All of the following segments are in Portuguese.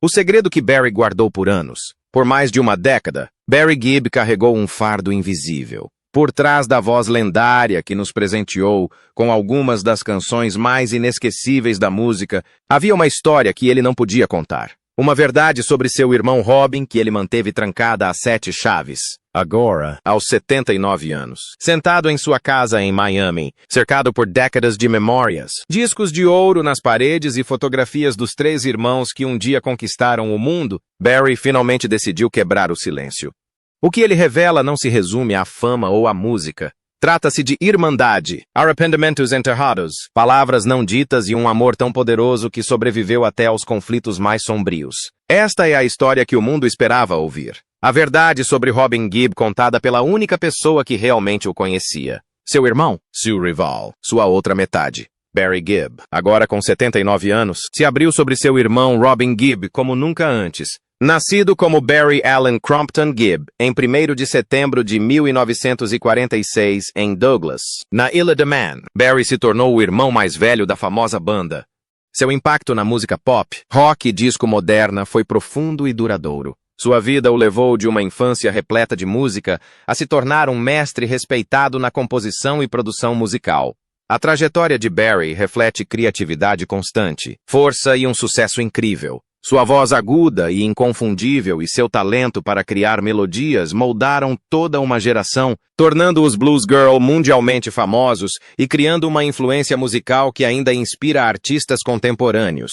O segredo que Barry guardou por anos. Por mais de uma década, Barry Gibb carregou um fardo invisível. Por trás da voz lendária que nos presenteou com algumas das canções mais inesquecíveis da música, havia uma história que ele não podia contar. Uma verdade sobre seu irmão Robin que ele manteve trancada a 7 chaves. Agora, aos 79 anos, sentado em sua casa em Miami, cercado por décadas de memórias, discos de ouro nas paredes e fotografias dos 3 irmãos que um dia conquistaram o mundo, Barry finalmente decidiu quebrar o silêncio. O que ele revela não se resume à fama ou à música. Trata-se de irmandade, arrependimentos enterrados, palavras não ditas e um amor tão poderoso que sobreviveu até aos conflitos mais sombrios. Esta é a história que o mundo esperava ouvir. A verdade sobre Robin Gibb contada pela única pessoa que realmente o conhecia. Seu irmão, seu rival, sua outra metade. Barry Gibb, agora com 79 anos, se abriu sobre seu irmão Robin Gibb como nunca antes. Nascido como Barry Allen Crompton Gibb, em 1º de setembro de 1946, em Douglas, na Ilha de Man, Barry se tornou o irmão mais velho da famosa banda. Seu impacto na música pop, rock e disco moderna foi profundo e duradouro. Sua vida o levou de uma infância repleta de música a se tornar um mestre respeitado na composição e produção musical. A trajetória de Barry reflete criatividade constante, força e um sucesso incrível. Sua voz aguda e inconfundível e seu talento para criar melodias moldaram toda uma geração, tornando os Blues Girl mundialmente famosos e criando uma influência musical que ainda inspira artistas contemporâneos.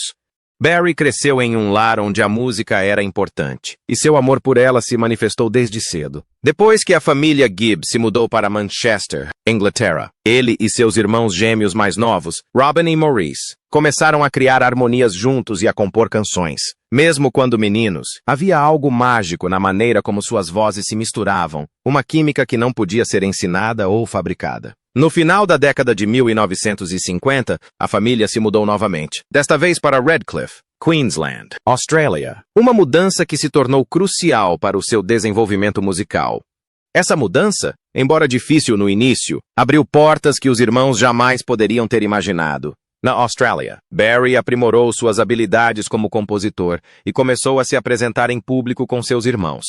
Barry cresceu em um lar onde a música era importante, e seu amor por ela se manifestou desde cedo. Depois que a família Gibb se mudou para Manchester, Inglaterra, ele e seus irmãos gêmeos mais novos, Robin e Maurice, começaram a criar harmonias juntos e a compor canções. Mesmo quando meninos, havia algo mágico na maneira como suas vozes se misturavam, uma química que não podia ser ensinada ou fabricada. No final da década de 1950, a família se mudou novamente, desta vez para Redcliffe, Queensland, Austrália. Uma mudança que se tornou crucial para o seu desenvolvimento musical. Essa mudança, embora difícil no início, abriu portas que os irmãos jamais poderiam ter imaginado. Na Austrália, Barry aprimorou suas habilidades como compositor e começou a se apresentar em público com seus irmãos.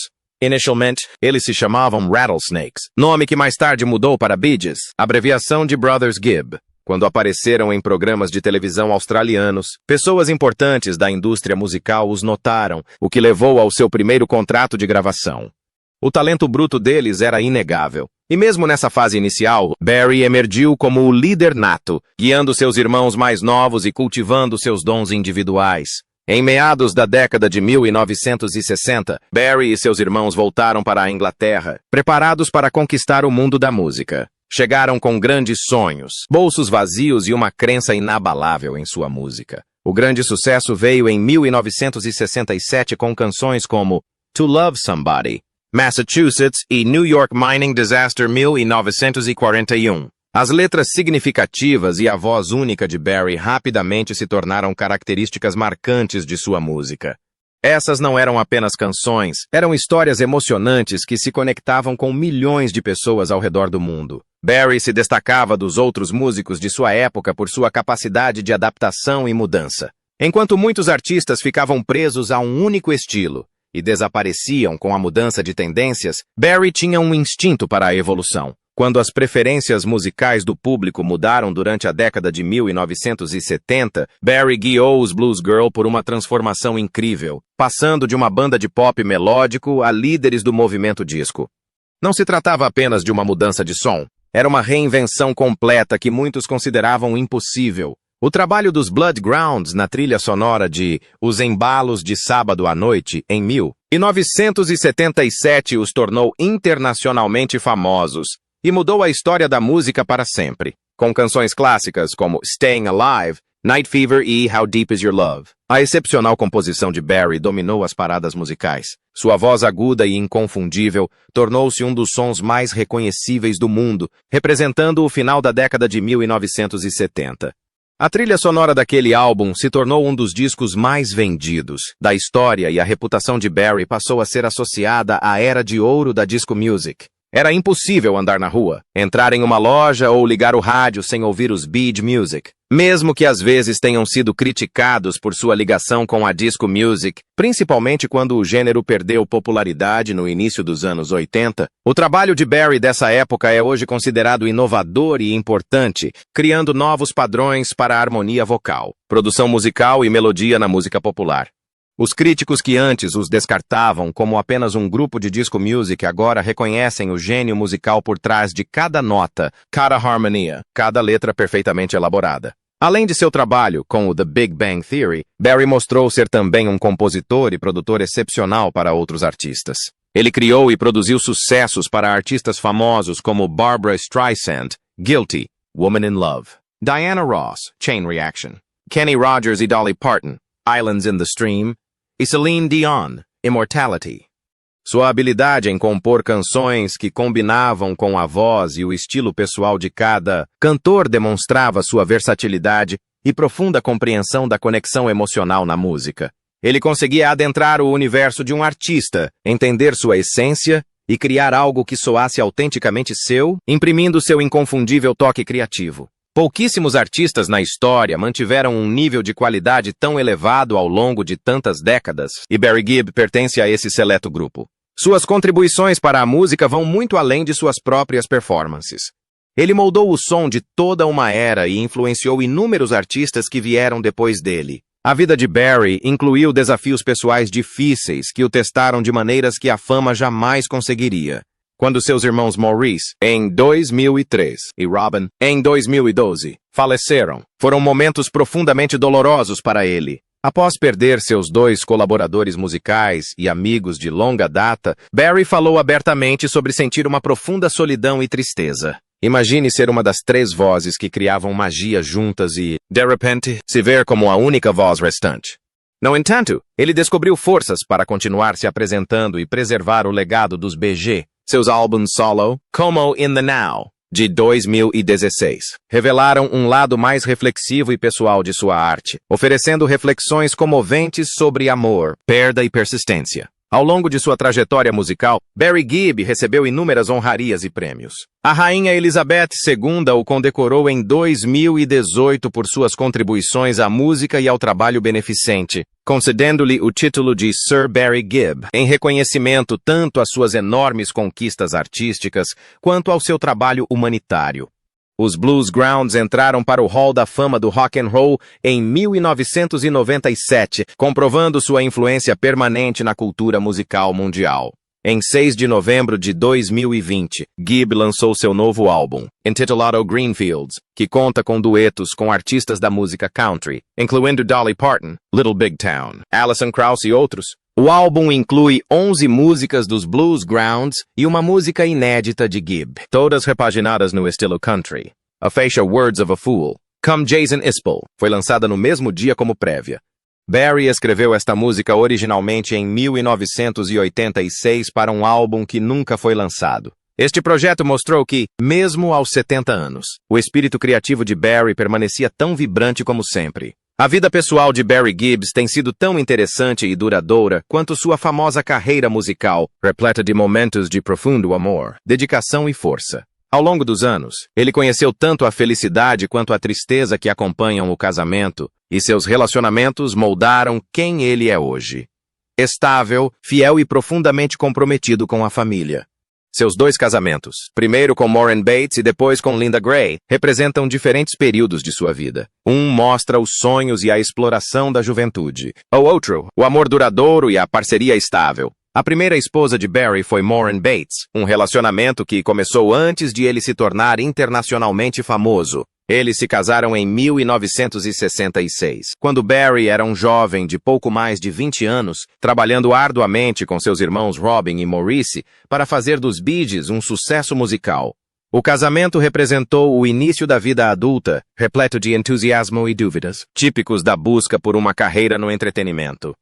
Inicialmente, eles se chamavam Rattlesnakes, nome que mais tarde mudou para Bee Gees, abreviação de Brothers Gibb. Quando apareceram em programas de televisão australianos, pessoas importantes da indústria musical os notaram, o que levou ao seu primeiro contrato de gravação. O talento bruto deles era inegável. E mesmo nessa fase inicial, Barry emergiu como o líder nato, guiando seus irmãos mais novos e cultivando seus dons individuais. Em meados da década de 1960, Barry e seus irmãos voltaram para a Inglaterra, preparados para conquistar o mundo da música. Chegaram com grandes sonhos, bolsos vazios e uma crença inabalável em sua música. O grande sucesso veio em 1967 com canções como To Love Somebody, Massachusetts e New York Mining Disaster 1941. As letras significativas e a voz única de Barry rapidamente se tornaram características marcantes de sua música. Essas não eram apenas canções, eram histórias emocionantes que se conectavam com milhões de pessoas ao redor do mundo. Barry se destacava dos outros músicos de sua época por sua capacidade de adaptação e mudança. Enquanto muitos artistas ficavam presos a um único estilo e desapareciam com a mudança de tendências, Barry tinha um instinto para a evolução. Quando as preferências musicais do público mudaram durante a década de 1970, Barry guiou os Blues Girl por uma transformação incrível, passando de uma banda de pop melódico a líderes do movimento disco. Não se tratava apenas de uma mudança de som, era uma reinvenção completa que muitos consideravam impossível. O trabalho dos Bloodgrounds na trilha sonora de Os Embalos de Sábado à Noite, em 1977, os tornou internacionalmente famosos e mudou a história da música para sempre, com canções clássicas como Staying Alive, Night Fever e How Deep Is Your Love. A excepcional composição de Barry dominou as paradas musicais. Sua voz aguda e inconfundível tornou-se um dos sons mais reconhecíveis do mundo, representando o final da década de 1970. A trilha sonora daquele álbum se tornou um dos discos mais vendidos da história e a reputação de Barry passou a ser associada à era de ouro da disco music. Era impossível andar na rua, entrar em uma loja ou ligar o rádio sem ouvir os beat music. Mesmo que às vezes tenham sido criticados por sua ligação com a disco music, principalmente quando o gênero perdeu popularidade no início dos anos 80, o trabalho de Barry dessa época é hoje considerado inovador e importante, criando novos padrões para a harmonia vocal, produção musical e melodia na música popular. Os críticos que antes os descartavam como apenas um grupo de disco music agora reconhecem o gênio musical por trás de cada nota, cada harmonia, cada letra perfeitamente elaborada. Além de seu trabalho com o The Big Bang Theory, Barry mostrou ser também um compositor e produtor excepcional para outros artistas. Ele criou e produziu sucessos para artistas famosos como Barbra Streisand, Guilty, Woman in Love, Diana Ross, Chain Reaction, Kenny Rogers e Dolly Parton, Islands in the Stream, e Celine Dion, Immortality. Sua habilidade em compor canções que combinavam com a voz e o estilo pessoal de cada cantor demonstrava sua versatilidade e profunda compreensão da conexão emocional na música. Ele conseguia adentrar o universo de um artista, entender sua essência e criar algo que soasse autenticamente seu, imprimindo seu inconfundível toque criativo. Pouquíssimos artistas na história mantiveram um nível de qualidade tão elevado ao longo de tantas décadas, e Barry Gibb pertence a esse seleto grupo. Suas contribuições para a música vão muito além de suas próprias performances. Ele moldou o som de toda uma era e influenciou inúmeros artistas que vieram depois dele. A vida de Barry incluiu desafios pessoais difíceis que o testaram de maneiras que a fama jamais conseguiria. Quando seus irmãos Maurice, em 2003, e Robin, em 2012, faleceram, foram momentos profundamente dolorosos para ele. Após perder seus dois colaboradores musicais e amigos de longa data, Barry falou abertamente sobre sentir uma profunda solidão e tristeza. Imagine ser uma das três vozes que criavam magia juntas e, de repente, se ver como a única voz restante. No entanto, ele descobriu forças para continuar se apresentando e preservar o legado dos BG. Seus álbuns solo, Como in the Now, de 2016, revelaram um lado mais reflexivo e pessoal de sua arte, oferecendo reflexões comoventes sobre amor, perda e persistência. Ao longo de sua trajetória musical, Barry Gibb recebeu inúmeras honrarias e prêmios. A Rainha Elizabeth II o condecorou em 2018 por suas contribuições à música e ao trabalho beneficente, concedendo-lhe o título de Sir Barry Gibb, em reconhecimento tanto às suas enormes conquistas artísticas quanto ao seu trabalho humanitário. Os Blues Grounds entraram para o Hall da Fama do Rock and Roll em 1997, comprovando sua influência permanente na cultura musical mundial. Em 6 de novembro de 2020, Gibb lançou seu novo álbum, intitulado Greenfields, que conta com duetos com artistas da música country, incluindo Dolly Parton, Little Big Town, Alison Krauss e outros. O álbum inclui 11 músicas dos Blues Grounds e uma música inédita de Gibb, todas repaginadas no estilo country. A faixa Words of a Fool, Come Jason Isbell, foi lançada no mesmo dia como prévia. Barry escreveu esta música originalmente em 1986 para um álbum que nunca foi lançado. Este projeto mostrou que, mesmo aos 70 anos, o espírito criativo de Barry permanecia tão vibrante como sempre. A vida pessoal de Barry Gibb tem sido tão interessante e duradoura quanto sua famosa carreira musical, repleta de momentos de profundo amor, dedicação e força. Ao longo dos anos, ele conheceu tanto a felicidade quanto a tristeza que acompanham o casamento, e seus relacionamentos moldaram quem ele é hoje. Estável, fiel e profundamente comprometido com a família. Seus dois casamentos, primeiro com Maureen Bates e depois com Linda Gray, representam diferentes períodos de sua vida. Um mostra os sonhos e a exploração da juventude. O outro, o amor duradouro e a parceria estável. A primeira esposa de Barry foi Maureen Bates, um relacionamento que começou antes de ele se tornar internacionalmente famoso. Eles se casaram em 1966, quando Barry era um jovem de pouco mais de 20 anos, trabalhando arduamente com seus irmãos Robin e Maurice para fazer dos Bee Gees um sucesso musical. O casamento representou o início da vida adulta, repleto de entusiasmo e dúvidas, típicos da busca por uma carreira no entretenimento.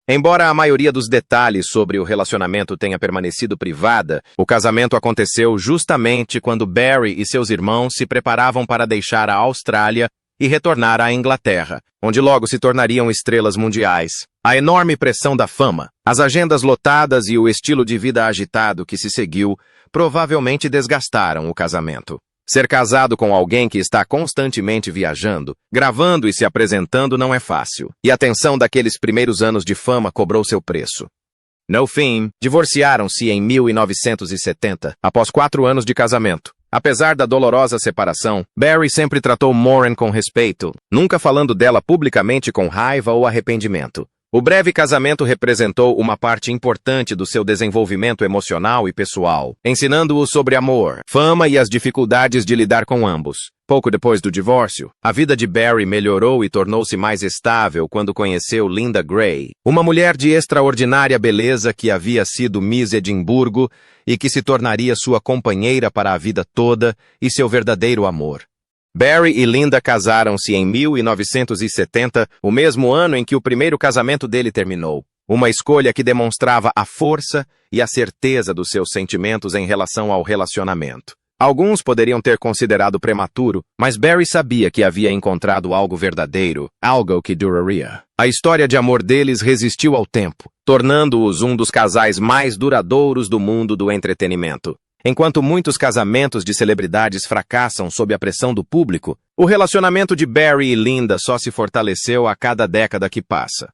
Embora a maioria dos detalhes sobre o relacionamento tenha permanecido privada, o casamento aconteceu justamente quando Barry e seus irmãos se preparavam para deixar a Austrália e retornar à Inglaterra, onde logo se tornariam estrelas mundiais. A enorme pressão da fama, as agendas lotadas e o estilo de vida agitado que se seguiu provavelmente desgastaram o casamento. Ser casado com alguém que está constantemente viajando, gravando e se apresentando não é fácil, e a tensão daqueles primeiros anos de fama cobrou seu preço. No fim, divorciaram-se em 1970, após 4 anos de casamento. Apesar da dolorosa separação, Barry sempre tratou Maureen com respeito, nunca falando dela publicamente com raiva ou arrependimento. O breve casamento representou uma parte importante do seu desenvolvimento emocional e pessoal, ensinando-o sobre amor, fama e as dificuldades de lidar com ambos. Pouco depois do divórcio, a vida de Barry melhorou e tornou-se mais estável quando conheceu Linda Gray, uma mulher de extraordinária beleza que havia sido Miss Edimburgo e que se tornaria sua companheira para a vida toda e seu verdadeiro amor. Barry e Linda casaram-se em 1970, o mesmo ano em que o primeiro casamento dele terminou. Uma escolha que demonstrava a força e a certeza dos seus sentimentos em relação ao relacionamento. Alguns poderiam ter considerado prematuro, mas Barry sabia que havia encontrado algo verdadeiro, algo que duraria. A história de amor deles resistiu ao tempo, tornando-os um dos casais mais duradouros do mundo do entretenimento. Enquanto muitos casamentos de celebridades fracassam sob a pressão do público, o relacionamento de Barry e Linda só se fortaleceu a cada década que passa.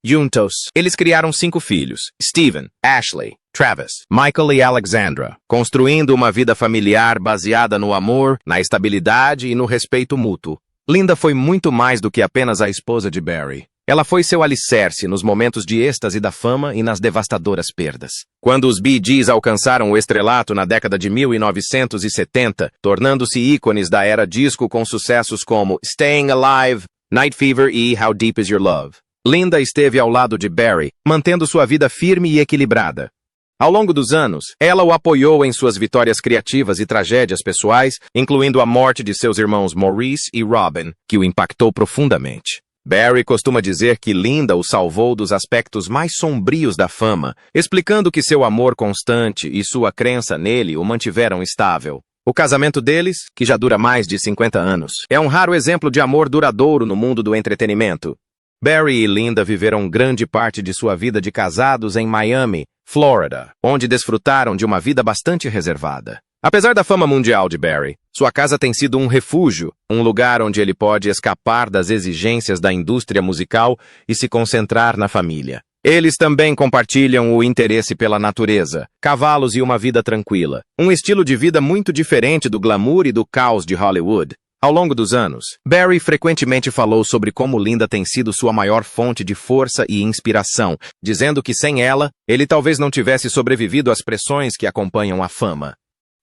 Juntos, eles criaram 5 filhos: Stephen, Ashley, Travis, Michael e Alexandra, construindo uma vida familiar baseada no amor, na estabilidade e no respeito mútuo. Linda foi muito mais do que apenas a esposa de Barry. Ela foi seu alicerce nos momentos de êxtase da fama e nas devastadoras perdas. Quando os Bee Gees alcançaram o estrelato na década de 1970, tornando-se ícones da era disco com sucessos como Staying Alive, Night Fever e How Deep Is Your Love, Linda esteve ao lado de Barry, mantendo sua vida firme e equilibrada. Ao longo dos anos, ela o apoiou em suas vitórias criativas e tragédias pessoais, incluindo a morte de seus irmãos Maurice e Robin, que o impactou profundamente. Barry costuma dizer que Linda o salvou dos aspectos mais sombrios da fama, explicando que seu amor constante e sua crença nele o mantiveram estável. O casamento deles, que já dura mais de 50 anos, é um raro exemplo de amor duradouro no mundo do entretenimento. Barry e Linda viveram grande parte de sua vida de casados em Miami, Flórida, onde desfrutaram de uma vida bastante reservada. Apesar da fama mundial de Barry, sua casa tem sido um refúgio, um lugar onde ele pode escapar das exigências da indústria musical e se concentrar na família. Eles também compartilham o interesse pela natureza, cavalos e uma vida tranquila, um estilo de vida muito diferente do glamour e do caos de Hollywood. Ao longo dos anos, Barry frequentemente falou sobre como Linda tem sido sua maior fonte de força e inspiração, dizendo que sem ela, ele talvez não tivesse sobrevivido às pressões que acompanham a fama.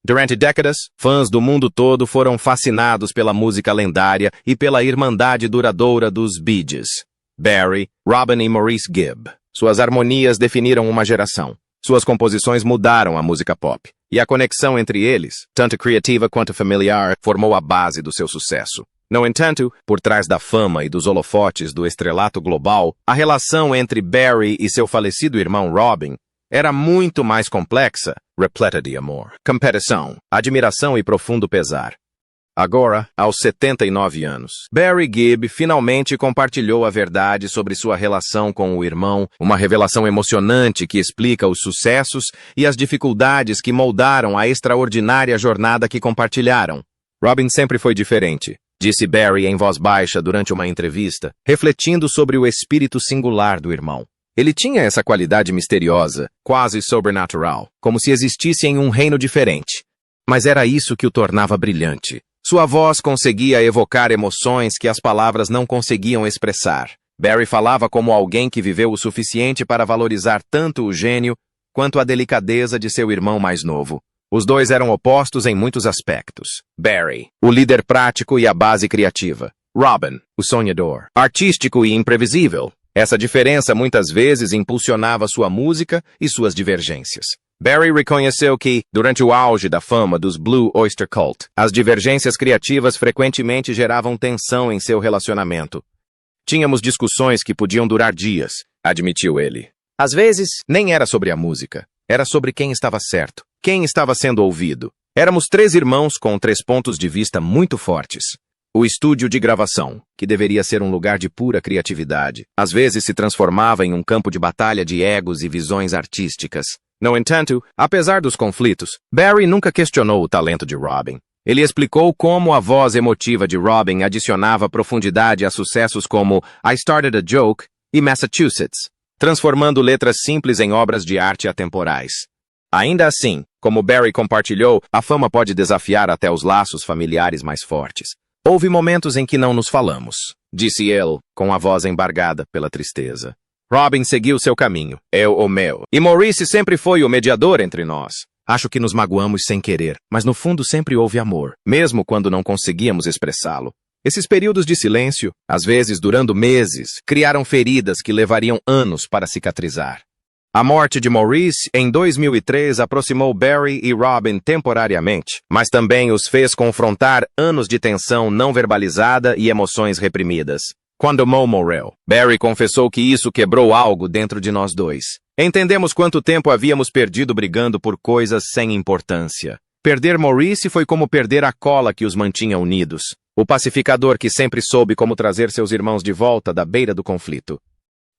Durante décadas, fãs do mundo todo foram fascinados pela música lendária e pela irmandade duradoura dos Bee Gees. Barry, Robin e Maurice Gibb. Suas harmonias definiram uma geração. Suas composições mudaram a música pop. E a conexão entre eles, tanto criativa quanto familiar, formou a base do seu sucesso. No entanto, por trás da fama e dos holofotes do estrelato global, a relação entre Barry e seu falecido irmão Robin era muito mais complexa, repleta de amor, competição, admiração e profundo pesar. Agora, aos 79 anos, Barry Gibb finalmente compartilhou a verdade sobre sua relação com o irmão, uma revelação emocionante que explica os sucessos e as dificuldades que moldaram a extraordinária jornada que compartilharam. Robin sempre foi diferente, disse Barry em voz baixa durante uma entrevista, refletindo sobre o espírito singular do irmão. Ele tinha essa qualidade misteriosa, quase sobrenatural, como se existisse em um reino diferente. Mas era isso que o tornava brilhante. Sua voz conseguia evocar emoções que as palavras não conseguiam expressar. Barry falava como alguém que viveu o suficiente para valorizar tanto o gênio quanto a delicadeza de seu irmão mais novo. Os dois eram opostos em muitos aspectos. Barry, o líder prático e a base criativa. Robin, o sonhador, artístico e imprevisível. Essa diferença muitas vezes impulsionava sua música e suas divergências. Barry reconheceu que, durante o auge da fama dos Blue Oyster Cult, as divergências criativas frequentemente geravam tensão em seu relacionamento. Tínhamos discussões que podiam durar dias, admitiu ele. Às vezes, nem era sobre a música. Era sobre quem estava certo, quem estava sendo ouvido. Éramos 3 irmãos com 3 pontos de vista muito fortes. O estúdio de gravação, que deveria ser um lugar de pura criatividade, às vezes se transformava em um campo de batalha de egos e visões artísticas. No entanto, apesar dos conflitos, Barry nunca questionou o talento de Robin. Ele explicou como a voz emotiva de Robin adicionava profundidade a sucessos como I Started a Joke e Massachusetts, transformando letras simples em obras de arte atemporais. Ainda assim, como Barry compartilhou, a fama pode desafiar até os laços familiares mais fortes. Houve momentos em que não nos falamos, disse ele, com a voz embargada pela tristeza. Robin seguiu seu caminho, eu o meu, e Maurice sempre foi o mediador entre nós. Acho que nos magoamos sem querer, mas no fundo sempre houve amor, mesmo quando não conseguíamos expressá-lo. Esses períodos de silêncio, às vezes durando meses, criaram feridas que levariam anos para cicatrizar. A morte de Maurice, em 2003, aproximou Barry e Robin temporariamente, mas também os fez confrontar anos de tensão não verbalizada e emoções reprimidas. Quando Mo morreu, Barry confessou que isso quebrou algo dentro de nós dois. Entendemos quanto tempo havíamos perdido brigando por coisas sem importância. Perder Maurice foi como perder a cola que os mantinha unidos, o pacificador que sempre soube como trazer seus irmãos de volta da beira do conflito.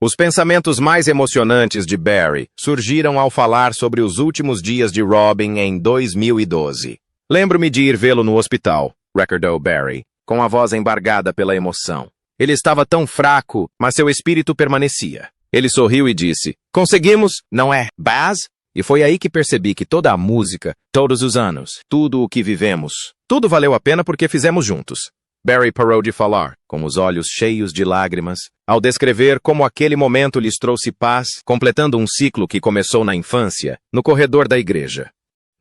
Os pensamentos mais emocionantes de Barry surgiram ao falar sobre os últimos dias de Robin em 2012. Lembro-me de ir vê-lo no hospital, recordou Barry, com a voz embargada pela emoção. Ele estava tão fraco, mas seu espírito permanecia. Ele sorriu e disse, conseguimos, não é, Baz? E foi aí que percebi que toda a música, todos os anos, tudo o que vivemos, tudo valeu a pena porque fizemos juntos. Barry parou de falar, com os olhos cheios de lágrimas, ao descrever como aquele momento lhes trouxe paz, completando um ciclo que começou na infância, no corredor da igreja.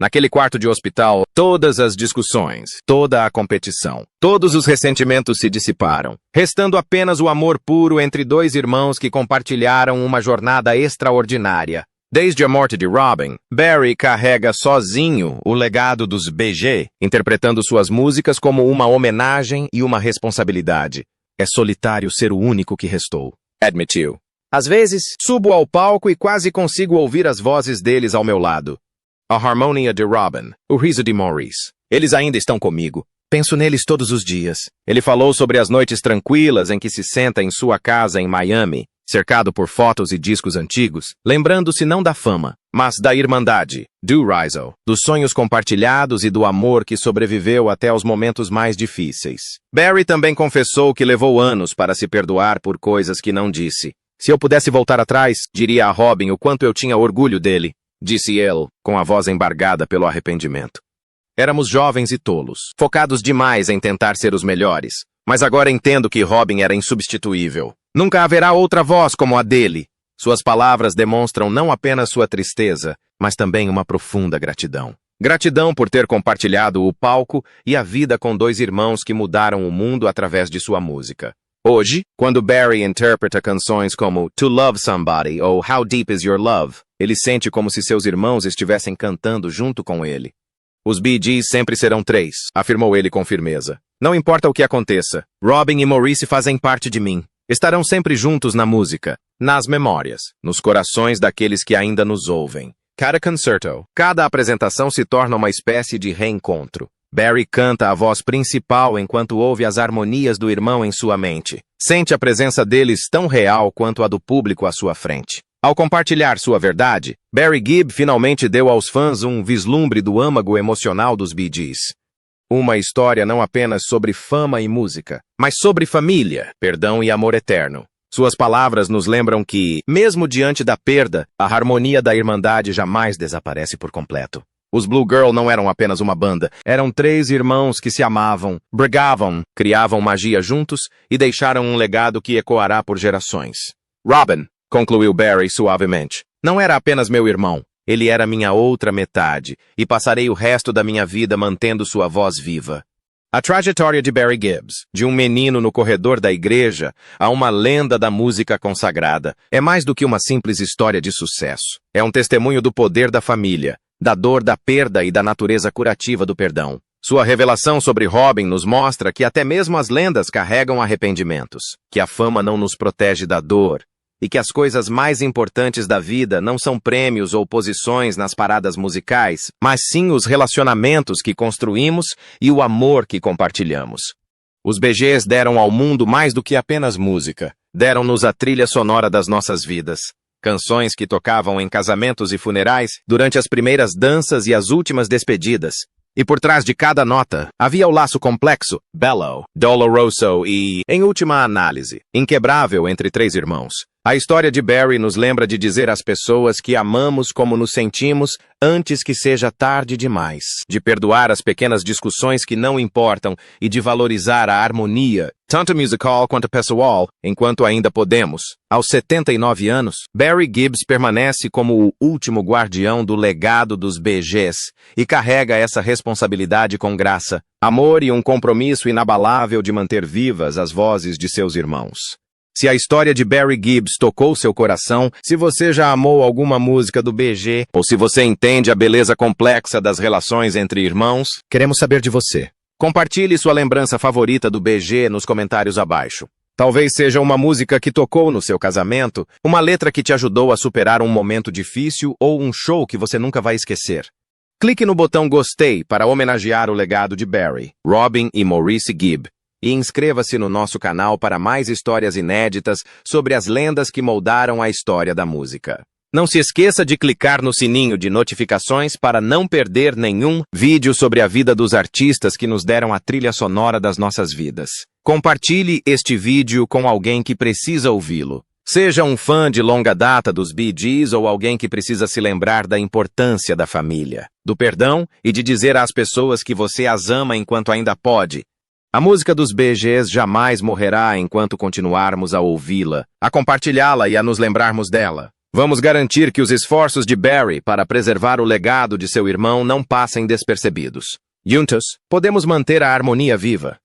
Naquele quarto de hospital, todas as discussões, toda a competição, todos os ressentimentos se dissiparam, restando apenas o amor puro entre dois irmãos que compartilharam uma jornada extraordinária. Desde a morte de Robin, Barry carrega sozinho o legado dos BG, interpretando suas músicas como uma homenagem e uma responsabilidade. É solitário ser o único que restou, admitiu. Às vezes, subo ao palco e quase consigo ouvir as vozes deles ao meu lado. A harmonia de Robin, o riso de Maurice. Eles ainda estão comigo. Penso neles todos os dias. Ele falou sobre as noites tranquilas em que se senta em sua casa em Miami, cercado por fotos e discos antigos, lembrando-se não da fama, mas da irmandade, do riso, dos sonhos compartilhados e do amor que sobreviveu até os momentos mais difíceis. Barry também confessou que levou anos para se perdoar por coisas que não disse. Se eu pudesse voltar atrás, diria a Robin o quanto eu tinha orgulho dele, disse ele, com a voz embargada pelo arrependimento. Éramos jovens e tolos, focados demais em tentar ser os melhores, mas agora entendo que Robin era insubstituível. Nunca haverá outra voz como a dele. Suas palavras demonstram não apenas sua tristeza, mas também uma profunda gratidão. Gratidão por ter compartilhado o palco e a vida com dois irmãos que mudaram o mundo através de sua música. Hoje, quando Barry interpreta canções como To Love Somebody ou How Deep Is Your Love, ele sente como se seus irmãos estivessem cantando junto com ele. Os Bee Gees sempre serão três, afirmou ele com firmeza. Não importa o que aconteça, Robin e Maurice fazem parte de mim. Estarão sempre juntos na música, nas memórias, nos corações daqueles que ainda nos ouvem. Cada concerto, cada apresentação se torna uma espécie de reencontro. Barry canta a voz principal enquanto ouve as harmonias do irmão em sua mente. Sente a presença deles tão real quanto a do público à sua frente. Ao compartilhar sua verdade, Barry Gibb finalmente deu aos fãs um vislumbre do âmago emocional dos Bee Gees. Uma história não apenas sobre fama e música, mas sobre família, perdão e amor eterno. Suas palavras nos lembram que, mesmo diante da perda, a harmonia da irmandade jamais desaparece por completo. Os Blue Girl não eram apenas uma banda, eram três irmãos que se amavam, brigavam, criavam magia juntos e deixaram um legado que ecoará por gerações. Robin, concluiu Barry suavemente, não era apenas meu irmão. Ele era minha outra metade, e passarei o resto da minha vida mantendo sua voz viva. A trajetória de Barry Gibbs, de um menino no corredor da igreja a uma lenda da música consagrada, é mais do que uma simples história de sucesso. É um testemunho do poder da família, da dor da perda e da natureza curativa do perdão. Sua revelação sobre Robin nos mostra que até mesmo as lendas carregam arrependimentos, que a fama não nos protege da dor, e que as coisas mais importantes da vida não são prêmios ou posições nas paradas musicais, mas sim os relacionamentos que construímos e o amor que compartilhamos. Os Bee Gees deram ao mundo mais do que apenas música. Deram-nos a trilha sonora das nossas vidas. Canções que tocavam em casamentos e funerais, durante as primeiras danças e as últimas despedidas. E por trás de cada nota, havia o laço complexo, bello, doloroso e, em última análise, inquebrável entre três irmãos. A história de Barry nos lembra de dizer às pessoas que amamos como nos sentimos antes que seja tarde demais, de perdoar as pequenas discussões que não importam e de valorizar a harmonia, tanto musical quanto pessoal, enquanto ainda podemos. Aos 79 anos, Barry Gibb permanece como o último guardião do legado dos Bee Gees e carrega essa responsabilidade com graça, amor e um compromisso inabalável de manter vivas as vozes de seus irmãos. Se a história de Barry Gibb tocou seu coração, se você já amou alguma música do Bee Gees, ou se você entende a beleza complexa das relações entre irmãos, queremos saber de você. Compartilhe sua lembrança favorita do Bee Gees nos comentários abaixo. Talvez seja uma música que tocou no seu casamento, uma letra que te ajudou a superar um momento difícil ou um show que você nunca vai esquecer. Clique no botão Gostei para homenagear o legado de Barry, Robin e Maurice Gibb. E inscreva-se no nosso canal para mais histórias inéditas sobre as lendas que moldaram a história da música. Não se esqueça de clicar no sininho de notificações para não perder nenhum vídeo sobre a vida dos artistas que nos deram a trilha sonora das nossas vidas. Compartilhe este vídeo com alguém que precisa ouvi-lo. Seja um fã de longa data dos Bee Gees ou alguém que precisa se lembrar da importância da família, do perdão e de dizer às pessoas que você as ama enquanto ainda pode. A música dos Bee Gees jamais morrerá enquanto continuarmos a ouvi-la, a compartilhá-la e a nos lembrarmos dela. Vamos garantir que os esforços de Barry para preservar o legado de seu irmão não passem despercebidos. Juntos, podemos manter a harmonia viva.